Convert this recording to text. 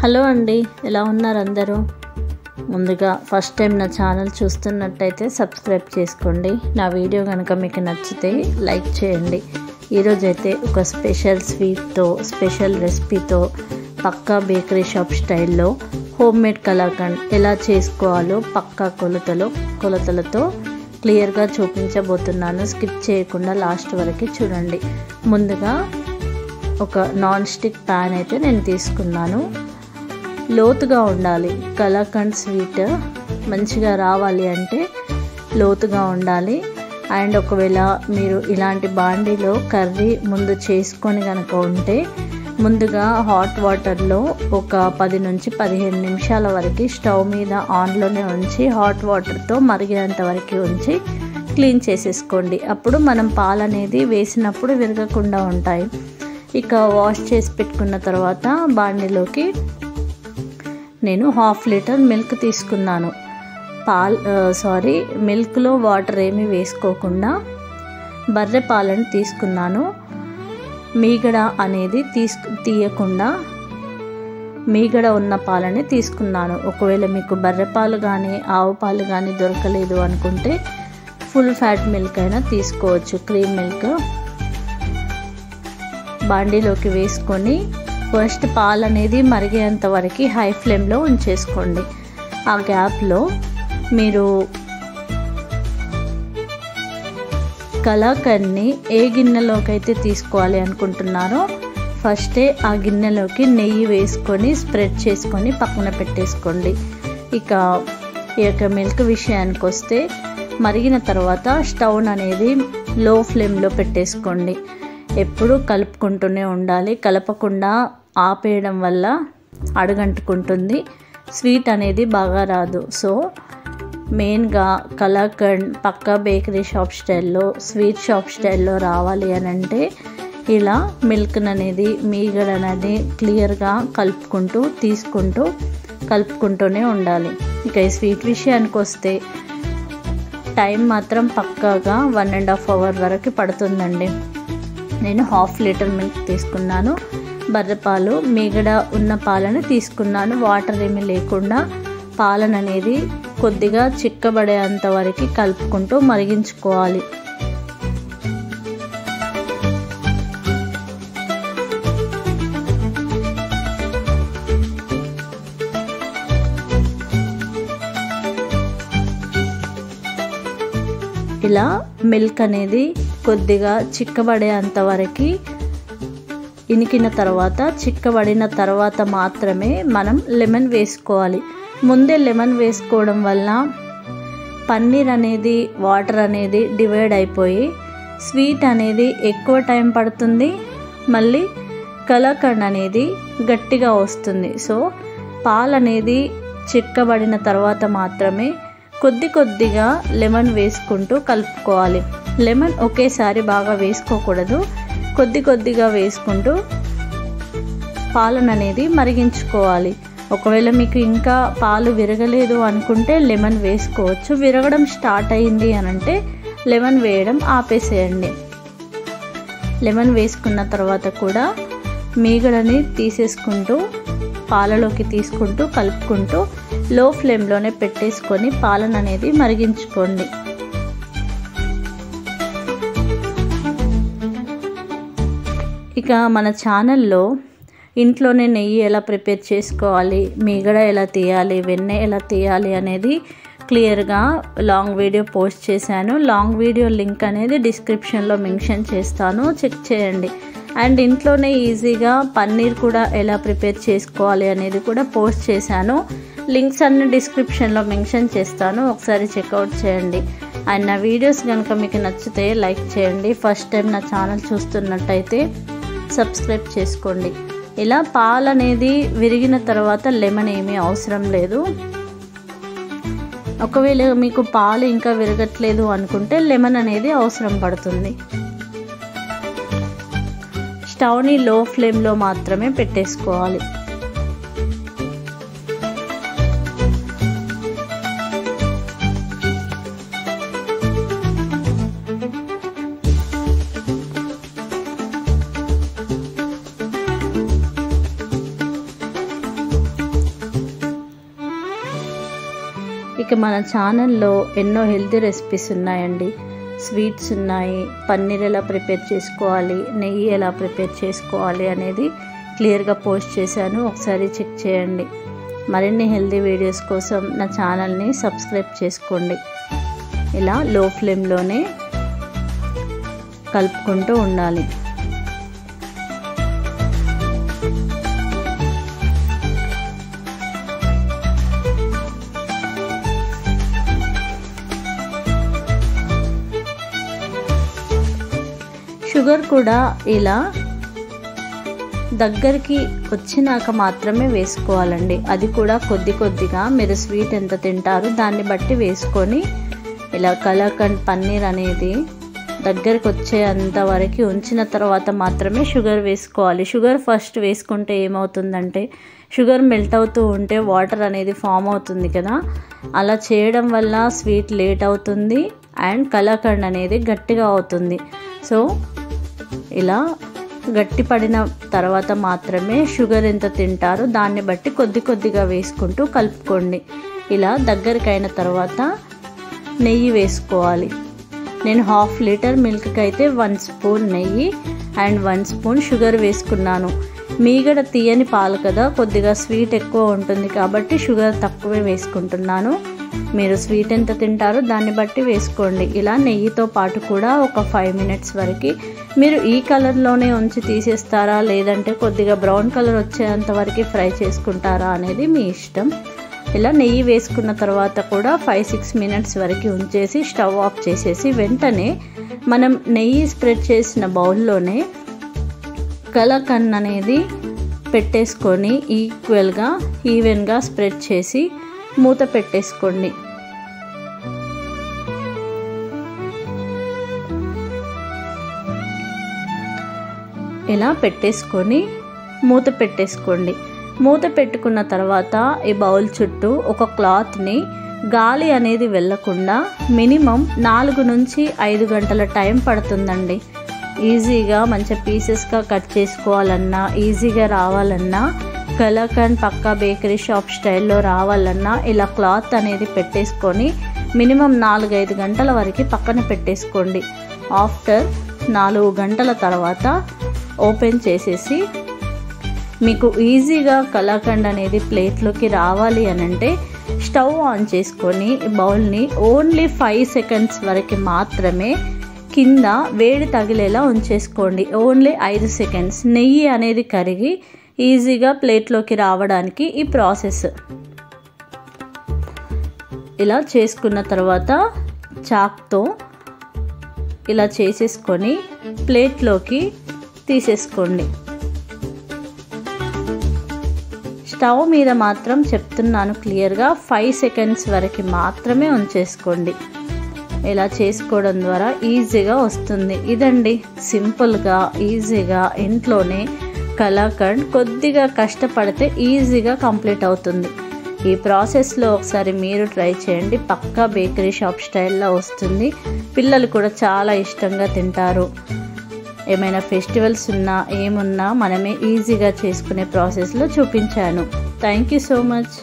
Hello అండి, ఎలా ఉన్నారు అందరూ? ముందుగా ఫస్ట్ టైం నా ఛానల్ చూస్తున్నట్టయితే సబ్స్క్రైబ్ చేసుకోండి. నా వీడియో కనుక మీకు నచ్చితే లైక్ చేయండి. ఈరోజైతే ఒక స్పెషల్ స్వీట్తో, స్పెషల్ రెసిపీతో, పక్కా బేకరీ షాప్ స్టైల్లో హోమ్ మేడ్ కలాకండ్ ఎలా చేసుకోవాలో పక్కా కొలతలతో క్లియర్గా చూపించబోతున్నాను. స్కిప్ చేయకుండా లాస్ట్ వరకు చూడండి. ముందుగా ఒక నాన్ స్టిక్ ప్యాన్ అయితే నేను తీసుకున్నాను. లోతుగా ఉండాలి. కలాకండ్ స్వీట్ మంచిగా రావాలి అంటే లోతుగా ఉండాలి. అండ్ ఒకవేళ మీరు ఇలాంటి బాండీలో కర్రీ ముందు చేసుకొని కనుక ఉంటే ముందుగా హాట్ వాటర్లో ఒక 10 నుంచి 15 నిమిషాల వరకు స్టవ్ మీద ఆన్లోనే ఉంచి హాట్ వాటర్తో మరిగేంత వరకు ఉంచి క్లీన్ చేసేసుకోండి. అప్పుడు మనం పాలు అనేది వేసినప్పుడు విరగకుండా ఉంటాయి. ఇక వాష్ చేసి పెట్టుకున్న తర్వాత బాండీలోకి నేను 1/2 లీటర్ మిల్క్ తీసుకున్నాను. మిల్క్లో వాటర్ ఏమీ వేసుకోకుండా బర్రె పాలను తీసుకున్నాను. మీగడ అనేది తీయకుండా మీగడ ఉన్న పాలని తీసుకున్నాను. ఒకవేళ మీకు బర్రె పాలు కానీ ఆవు పాలు కానీ దొరకలేదు అనుకుంటే ఫుల్ ఫ్యాట్ మిల్క్ అయినా తీసుకోవచ్చు. క్రీమ్ మిల్క్ బాండీలోకి వేసుకొని ఫస్ట్ పాలు అనేది మరిగేంత వరకు హై ఫ్లేమ్లో ఉంచేసుకోండి. ఆ గ్యాప్లో మీరు కలాకండ్ని ఏ గిన్నెలోకి అయితే తీసుకోవాలి అనుకుంటున్నారో ఫస్టే ఆ గిన్నెలోకి నెయ్యి వేసుకొని స్ప్రెడ్ చేసుకొని పక్కన పెట్టేసుకోండి. ఇక ఈ యొక్క మిల్క్ విషయానికి వస్తే మరిగిన తర్వాత స్టవ్ అనేది లో ఫ్లేమ్లో పెట్టేసుకోండి. ఎప్పుడు కలుపుకుంటూనే ఉండాలి. కలపకుండా ఆపేయడం వల్ల అడుగంటుకుంటుంది, స్వీట్ అనేది బాగా రాదు. సో మెయిన్గా కలాకండ్ పక్కా బేకరీ షాప్ స్టైల్లో, స్వీట్ షాప్ స్టైల్లో రావాలి అని అంటే ఇలా మిల్క్ అనేది మీగడ అనేది క్లియర్గా కలుపుకుంటూనే ఉండాలి. ఇక ఈ స్వీట్ విషయానికి వస్తే టైం మాత్రం పక్కాగా 1.5 అవర్ వరకు పడుతుందండి. నేను 1/2 లీటర్ మిల్క్ తీసుకున్నాను. బర్రెపాలు మీగడ ఉన్న పాలను తీసుకున్నాను. వాటర్ ఏమీ లేకుండా పాలను అనేది కొద్దిగా చిక్కబడేంత వరకు కలుపుకుంటూ మరిగించుకోవాలి. ఇలా మిల్క్ అనేది కొద్దిగా చిక్కబడేంత వరకు చిక్కబడిన తర్వాత మాత్రమే మనం లెమన్ వేసుకోవాలి. ముందే లెమన్ వేసుకోవడం వల్ల పన్నీర్ అనేది వాటర్ అనేది డివైడ్ అయిపోయి స్వీట్ అనేది ఎక్కువ టైం పడుతుంది, మళ్ళీ కలాకండ్ అనేది గట్టిగా వస్తుంది. సో పాలు అనేది చిక్కబడిన తర్వాత మాత్రమే కొద్దిగా లెమన్ వేసుకుంటూ కలుపుకోవాలి. లెమన్ ఒకేసారి బాగా వేసుకోకూడదు. కొద్దిగా వేసుకుంటూ పాలను అనేది మరిగించుకోవాలి. ఒకవేళ మీకు ఇంకా పాలు విరగలేదు అనుకుంటే లెమన్ వేసుకోవచ్చు. విరగడం స్టార్ట్ అయింది అని అంటే లెమన్ వేయడం ఆపేసేయండి. లెమన్ వేసుకున్న తర్వాత కూడా మీగడని తీసేసుకుంటూ పాలలోకి తీసుకుంటూ కలుపుకుంటూ లో ఫ్లేమ్లోనే పెట్టేసుకొని పాలను అనేది మరిగించుకోండి. ఇక మన ఛానల్లో ఇంట్లోనే నెయ్యి ఎలా ప్రిపేర్ చేసుకోవాలి, మీగడ ఎలా తీయాలి, వెన్నె ఎలా తీయాలి అనేది క్లియర్గా లాంగ్ వీడియో పోస్ట్ చేశాను. లాంగ్ వీడియో లింక్ అనేది డిస్క్రిప్షన్లో మెన్షన్ చేస్తాను, చెక్ చేయండి. అండ్ ఇంట్లోనే ఈజీగా పన్నీర్ కూడా ఎలా ప్రిపేర్ చేసుకోవాలి అనేది కూడా పోస్ట్ చేశాను. లింక్స్ అన్ని డిస్క్రిప్షన్లో మెన్షన్ చేస్తాను, ఒకసారి చెక్అవుట్ చేయండి. అండ్ నా వీడియోస్ కనుక మీకు నచ్చితే లైక్ చేయండి. ఫస్ట్ టైం నా ఛానల్ చూస్తున్నట్టయితే సబ్స్క్రైబ్ చేసుకోండి. ఇలా పాలు అనేది విరిగిన తర్వాత లెమన్ ఏమీ అవసరం లేదు. ఒకవేళ మీకు పాలు ఇంకా విరగట్లేదు అనుకుంటే లెమన్ అనేది అవసరం పడుతుంది. స్టవ్ని లో ఫ్లేమ్లో మాత్రమే పెట్టేసుకోవాలి. ఇక మన ఛానల్లో ఎన్నో హెల్తీ రెసిపీస్ ఉన్నాయండి. స్వీట్స్ ఉన్నాయి, పన్నీర్ ఎలా ప్రిపేర్ చేసుకోవాలి, నెయ్యి ఎలా ప్రిపేర్ చేసుకోవాలి అనేది క్లియర్గా పోస్ట్ చేశాను, ఒకసారి చెక్ చేయండి. మరిన్ని హెల్తీ వీడియోస్ కోసం నా ఛానల్ని సబ్స్క్రైబ్ చేసుకోండి. ఇలా లో ఫ్లేమ్లోనే కలుపుకుంటూ ఉండాలి. షుగర్ కూడా ఇలా దగ్గరికి వచ్చినాక మాత్రమే వేసుకోవాలండి. అది కూడా కొద్ది కొద్దిగా మీరు స్వీట్ ఎంత తింటారో దాన్ని బట్టి వేసుకొని ఇలా కలాకండ్ పన్నీర్ అనేది దగ్గరికి వచ్చేంత వరకు ఉంచిన తర్వాత మాత్రమే షుగర్ వేసుకోవాలి. షుగర్ ఫస్ట్ వేసుకుంటే ఏమవుతుందంటే షుగర్ మెల్ట్ అవుతూ ఉంటే వాటర్ అనేది ఫామ్ అవుతుంది కదా, అలా చేయడం వల్ల స్వీట్ లేట్ అవుతుంది అండ్ కలాకండ్ అనేది గట్టిగా అవుతుంది. సో ఇలా గట్టి పడిన తర్వాత మాత్రమే షుగర్ ఎంత తింటారో దాన్ని బట్టి కొద్ది కొద్దిగా వేసుకుంటూ కలుపుకోండి. ఇలా దగ్గరికి అయిన తర్వాత నెయ్యి వేసుకోవాలి. నేను 1/2 లీటర్ మిల్క్కి అయితే 1 స్పూన్ నెయ్యి అండ్ 1 స్పూన్ షుగర్ వేసుకున్నాను. మీగడ తీయని పాలు కదా, కొద్దిగా స్వీట్ ఎక్కువ ఉంటుంది కాబట్టి షుగర్ తక్కువే వేసుకుంటున్నాను. మీరు స్వీట్ ఎంత తింటారో దాన్ని బట్టి వేసుకోండి. ఇలా నెయ్యితో పాటు కూడా ఒక 5 మినిట్స్ వరకు మీరు ఈ కలర్లోనే ఉంచి తీసేస్తారా, లేదంటే కొద్దిగా బ్రౌన్ కలర్ వచ్చేంత వరకు ఫ్రై చేసుకుంటారా అనేది మీ ఇష్టం. ఇలా నెయ్యి వేసుకున్న తర్వాత కూడా 5-6 మినిట్స్ వరకు ఉంచేసి స్టవ్ ఆఫ్ చేసేసి వెంటనే మనం నెయ్యి స్ప్రెడ్ చేసిన బౌల్లోనే కలాకండ్ అనేది పెట్టేసుకొని ఈవెన్గా స్ప్రెడ్ చేసి మూత పెట్టేసుకోండి. ఇలా పెట్టేసుకొని మూత పెట్టేసుకోండి. మూత పెట్టుకున్న తర్వాత ఈ బౌల్ చుట్టూ ఒక క్లాత్ని గాలి అనేది వెళ్ళకుండా మినిమం 4 నుంచి 5 గంటల టైం పడుతుందండి. ఈజీగా మంచి పీసెస్గా కట్ చేసుకోవాలన్నా, ఈజీగా రావాలన్నా, కలాకండ్ పక్కా బేకరీ షాప్ స్టైల్లో రావాలన్నా ఇలా క్లాత్ అనేది పెట్టేసుకొని మినిమం 4-5 గంటల వరకు పక్కన పెట్టేసుకోండి. ఆఫ్టర్ 4 గంటల తర్వాత ఓపెన్ చేసేసి మీకు ఈజీగా కలాకండ్ అనేది ప్లేట్లోకి రావాలి అనంటే స్టవ్ ఆన్ చేసుకొని బౌల్ని ఓన్లీ 5 సెకండ్స్ వరకు మాత్రమే కింద వేడి తగిలేలా ఉంచేసుకోండి. Only 5 seconds. నెయ్యి అనేది కరిగి ఈజీగా ప్లేట్లోకి రావడానికి ఈ ప్రాసెస్. ఇలా చేసుకున్న తర్వాత చాక్తో ఇలా చేసేసుకొని ప్లేట్లోకి తీసేసుకోండి. స్టవ్ మీద మాత్రం చెప్తున్నాను క్లియర్గా 5 సెకండ్స్ వరకు మాత్రమే ఉంచేసుకోండి. ఇలా చేసుకోవడం ద్వారా ఈజీగా వస్తుంది. ఇదండి సింపుల్గా ఈజీగా ఇంట్లోనే కలాకండ్. కొద్దిగా కష్టపడితే ఈజీగా కంప్లీట్ అవుతుంది. ఈ ప్రాసెస్లో ఒకసారి మీరు ట్రై చేయండి, పక్కా బేకరీ షాప్ స్టైల్లో వస్తుంది. పిల్లలు కూడా చాలా ఇష్టంగా తింటారు. ఏమైనా ఫెస్టివల్స్ ఉన్నా ఏమున్నా మనమే ఈజీగా చేసుకునే ప్రాసెస్లో చూపించాను. Thank you so much.